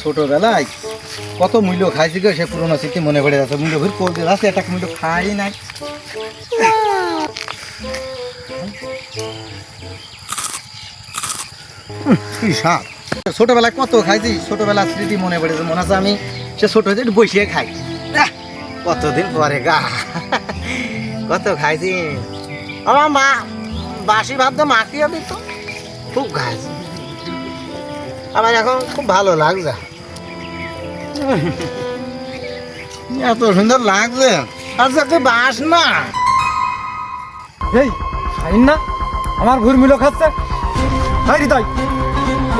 ছোটবেলায় কত মূল্য খাইছি গো, সে পুরোনো স্মৃতি মনে পড়ে যাচ্ছে। মূল্য ভুল করতে যাচ্ছে, একটা মূল্য খাই নাই। কি স্বাদ! ছোটবেলায় কত খাইছি, ছোটবেলার স্মৃতি মনে পড়েছে। মনে আছে আমি সে ছোট হয়েছে একটু বসিয়ে খাই। কতদিন পরে গা কত খাইছি। আমার মা বাসি ভাত তো মাখিয়ে দিত, খুব খাইছি। আমার এখন খুব ভালো লাগছে, এত সুন্দর লাগছে। আচ্ছা তুই বাস না এই খাইন না, আমার ঘুর মিলো খাচ্ছে। হাই হৃদয়,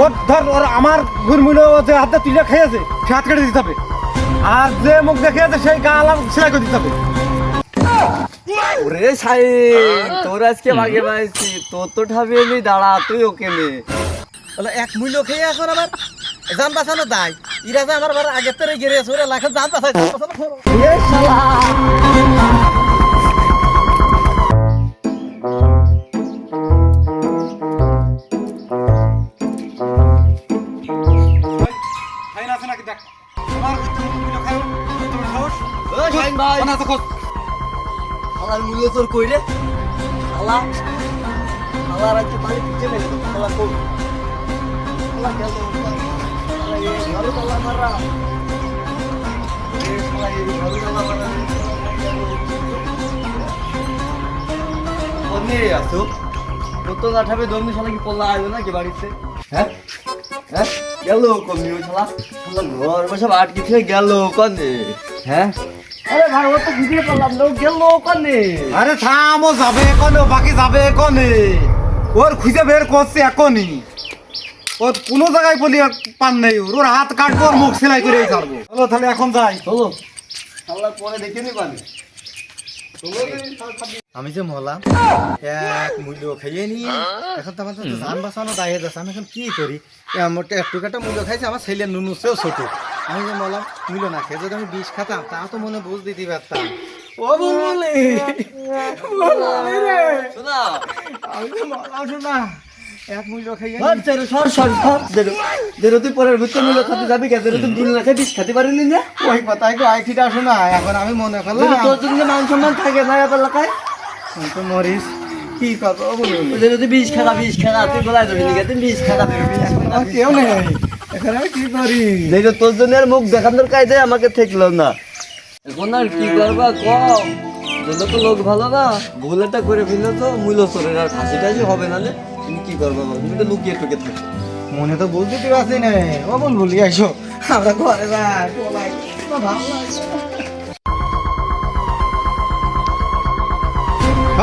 ওর ধর, ওর আমার ঘুর মিলো যে হাতে তুলে খেয়েছে সে হাত কেটে দিতে হবে, আর যে মুখ দেখে আছে সেই গা আলাম সেলাই করে দিতে হবে। ওরে সাই, তোর আজকে ভাগে পাইছি, তোর তো ঠাবি এলি, দাঁড়া তুই ওকে নে। বলে এক মূল্য খেয়ে এখন আবার জান বাঁচানো দায়। ইরা যে আমার আবার আগের থেকে গেড়ে আছে, ওরা লাখে জান বাঁচাই এ শালা খাইন আছে নাকি দেখ, আমার ভিতরে মিলো খাও, তোর সাহস। ও শাইন ভাই, কোন আছে খোঁজ। শালার মূল্য তোর কই রে? শালা শালা রাতে পানি পিছে মেরে তো শালা কই? শালা গেল, শালা এই ঘরে শালা মারা, এই শালা এই ঘরে শালা মারা। কোনে আছো? কত গাঠাবে দমনি শালা কি পল্লা আইলো নাকি বাড়িতে? হ্যাঁ হ্যাঁ, গেল কমি ওই শালা, শালা ঘর বসে আটকে থেকে গেল কোনে? হ্যাঁ আরে ভাই, ও তো ভিডিও করলাম না, ও গেল কোনে? আরে থাম, ও যাবে এখনো, বাকি যাবে এখনই। ওর খুঁজে বের করছে এখনই। ওর কোনো জায়গায় বলি পান নেই, ওর হাত কাটবো, ওর মুখ সেলাই করে ছাড়বো। চলো তাহলে এখন যাই। চলো শালা পরে দেখে নি পানি। আমি যে মলাম এক মূল্য খেয়ে নিয়ে এখন তো আমার তো জান বাঁচানো দাঁড়িয়ে যাচ্ছে। আমি এখন কি করি? একটু একটা মূল্য খাইছে, আমার ছেলে নুনুসেও ছোট। আমি যে মলাম মূল্য না খেয়ে যদি আমি বিষ খাতাম, তা তো মনে বুঝ দিতে পারতাম। ও বলে শোনা আমি তো মলাম, শোনা এক মূল্য খাইয়ে সর তেরো, সর সর সর দেরো দেরো, তুই পরের ভিতরে মিলে খাতে যাবি কে? দেরো তুই দিন রাখে বিষ খেতে পারিনি না? ওই কথাই গো, আইঠিটা শোনা। এখন আমি মনে করলাম তোর জন্য মান সম্মান থাকে না এবার এলাকায়। তুই তো মরিস, কি কথা বলুন। দেরো তুই বিষ খেলা, বিষ খেলা, তুই বলাই ধরি নি, তুই বিষ খেলা, আমার কেউ নেই, এখন আমি কি করি? দেরো তোর জন্য আর মুখ দেখানোর কায়দে আমাকে ঠেকলো না। এখন আর কি করবা কম, যদি তো লোক ভালো না, ভুল একটা করে ফেললে তো মূল্য চলে আর ফাঁসি টাসি হবে না। তুমি কি করবা বলো? তুমি তো লুকিয়ে টুকে থাকো। মনে তো বলতে পারছি না। ও বলি আইসো, আমরা ঘরে যাই। পোলাই ভালো লাগছে।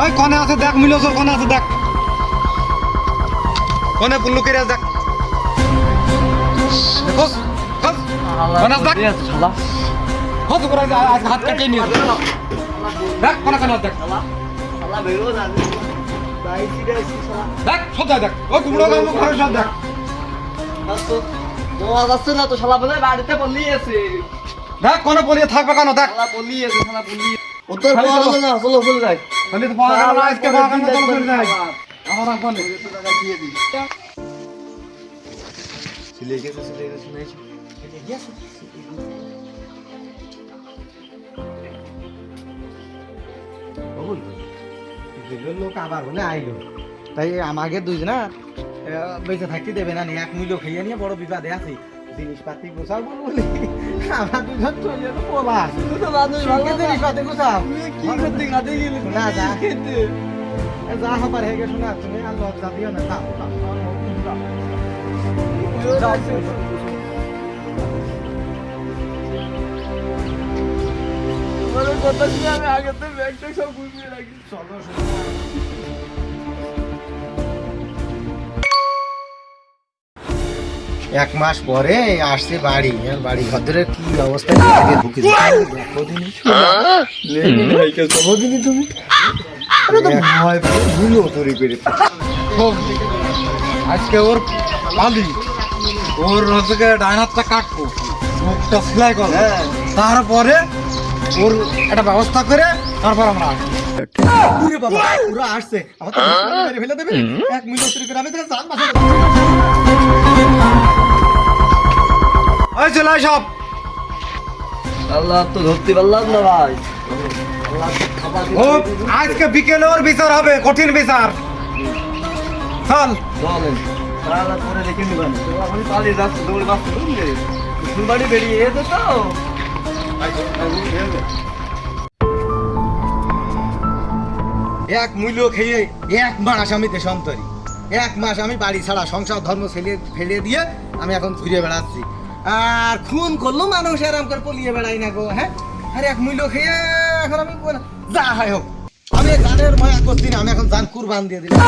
ওই কোনে আছে দেখ, মিলো তোর কোনে আছে দেখ, কোনে পুল্লু কেরে দেখ, দেখো কোনে আছে দেখ, শালা হত করে আজ হাত কেটে নিয়ে দেখ, কোনে কোনে দেখ, শালা বেরো না, বাইসি ডাইসি শালা। দেখ সব দেখ, ওই কুমড়ো গাছ ঘরে সব দেখ, ও আসছে না তো শালা, বলে বাড়িতে বললি আছে, দেখ কোনে পলিয়ে থাকবে কেন দেখ, শালা বললি আছে, শালা বললি ও তোর পাওয়া গেল না। চলো চলে যাই, বলি তো পাওয়া গেল না, আজকে পাওয়া গেল না, চলো চলে যাই। আমার আর কোনে চলে গেছে নাই লোক আবার বলে আইলো, তাই আমাকে দুইজনা বেঁচে থাকতে দেবে না। এক মূল্য খেয়ে নিয়ে বড় বিপদে আছি। জিনিসপাতি গোছাও বলি, আমার দুজন চলে যেত পোলা। তুই তো মানুষ ভালো না, জিনিসপাতি গোছাও কি করতে কাঁদে গেলি? না যা যা হবার হয়ে গেছো না, তুমি আর লজ্জা দিও না। যাও, যাও, আমার মুখ দিয়ে যাও। তোমার কথা শুনে আমি আগে তো ব্যাগটা সব গুছিয়ে রাখি। চলো এক মাস পরে আসছে বাড়ি। বাড়ি ঘরের কি অবস্থা, আগে ঢুকে দেখো দিনই তুমি ভয় ভুলো তৈরি করে। আজকে ওর পালি, ওর হচ্ছে ডান হাতটা কাটবো, মুখটা সেলাই করবো, তারপরে ওর একটা ব্যবস্থা করে তারপর আমরা আসবো। পুরে বাবা পুরো আসছে, আমার তো মেরে ফেলে দেবে। এক মিনিট তৈরি করে আমি তোকে জান বাঁচাবো। ওই লাই সব। আল্লাহ তো ধরতে পারলাম না ভাই। আল্লাহ তো খাবার দিতে ও দিতে দিতে- আজকে বিকেলে ওর বিচার হবে, কঠিন বিচার। চল। বলেন তাহলে পরে দেখে নিবেন। আমি পালিয়ে যাচ্ছি, দৌড়ে যাচ্ছি বুঝলে, শ্বশুর বাড়ি বেরিয়ে যেত তো। এক মূল্য খেয়ে 1 মাস আমি দেশান্তরি, 1 মাস আমি বাড়ি ছাড়া সংসার ধর্ম ফেলে দিয়ে আমি এখন ঘুরে বেড়াচ্ছি। আর খুন করলো মানুষ আরাম করে পলিয়ে বেড়াই না গো। হ্যাঁ, আর 1 মূল্য খেয়ে এখন আমি যা হয় হোক, আমি জানের মায়া করছি না, আমি এখন জান কুরবান দিয়ে দিলাম।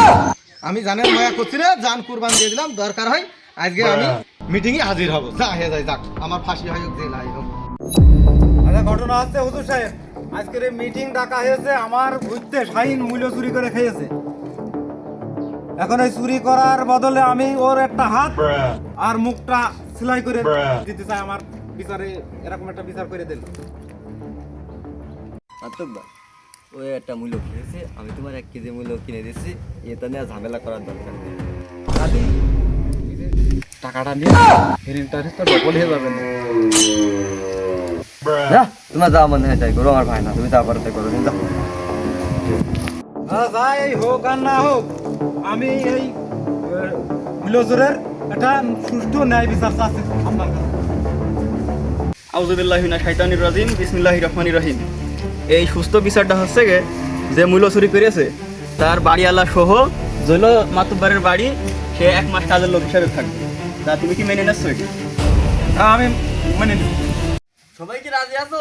আমি জানের মায়া করছি না, জান কুরবান দিয়ে দিলাম। দরকার হয় আজকে আমি মিটিংয়ে হাজির হব, যা হয়ে যায় যাক, আমার ফাঁসি হয় হোক, জেল হয় হোক। আচ্ছা, ঘটনা হচ্ছে হুজুর সাহেব, আজকের এই মিটিং ডাকা হয়েছে, আমার ঘুরতে শাহিন মূল্য চুরি করে খেয়েছে। এখন এই চুরি করার বদলে আমি ওর একটা হাত আর মুখটা সেলাই করে দিতে চাই। আমার বিচারে এরকম একটা বিচার করে দিল। আতক ভাই, ওই একটা মূল্য খেয়েছে, আমি তোমার 1 কেজি মূল্য কিনে দিচ্ছি, এটা নিয়ে ঝামেলা করার দরকার নেই। দাদি, টাকাটা নিয়ে ইন্টারেস্টটা ডবল হয়ে যাবে না। না, তোমার যা মনে হয় তাই করো, আমার ভাই না, তুমি যা পারো তাই করো, তুমি যাও। যাই হোক আর না হোক, আমি এই মিলজুরের একটা সুষ্ঠু ন্যায় বিচার চাচ্ছি আপনার কাছে। আউযুবিল্লাহি মিনাশ শাইতানির রাজিম, বিসমিল্লাহির রহমানির রহিম। এই সুস্থ বিচারটা হচ্ছে গে, যে মূল্য চুরি করেছে তার বাড়িওয়ালা সহ জৈল মাতুব্বারের বাড়ি, সে 1 মাস কাজের লোক হিসাবে থাকবে। তা তুমি কি মেনে নিচ্ছ এটা? হ্যাঁ, আমি মানে সবাই কি রাজি আছো?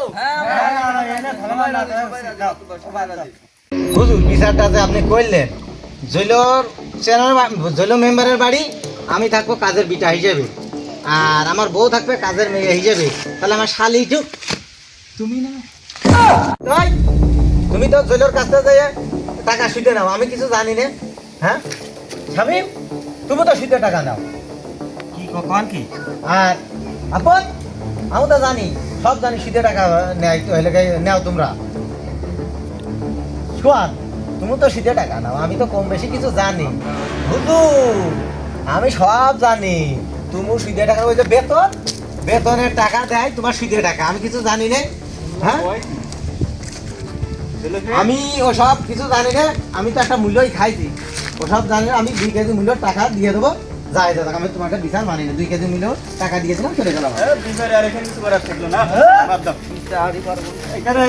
হুজুর, বিচারটা যে আপনি করলেন, জৈল মেম্বারের বাড়ি, আমি থাকবো কাজের বিটা হিসেবে, আর আমার বউ থাকবে কাজের মেয়ে হিসেবে। তাহলে আমার শালি টুক তুমি না, তাই তুমি তো জৈলর কাছে যাই টাকা সুদে নাও, আমি কিছু জানি না। হ্যাঁ শামিম, তুমি তো সুদে টাকা নাও, কি কখন কি? আর আপন, আমি তো জানি, সব জানি সুদে টাকা নেয়, তো হলে নেও তোমরা। সোয়ান, তুমি তো শীতে টাকা নাও, আমি তো কম বেশি কিছু জানি। হুজুর, আমি সব জানি। তুমি শীতে টাকা, ওই যে বেতনের টাকা দেয় তোমার শীতে টাকা, আমি কিছু জানি না। হ্যাঁ, আমি ওসব কিছু জানি না, আমি তো একটা মূল্যই খাইছি, ওসব জানি না। আমি 2 কেজি মূল্যের টাকা দিয়ে দেবো, যাই দাদা, আমি তোমাকে বিচার মানি না। 2 কেজি মূল্য টাকা দিয়েছিলাম, চলে গেলাম। বিচারে আর এখানে কিছু করার থাকলো না, বাদ দাও। বিচারই পারবো না। এখানে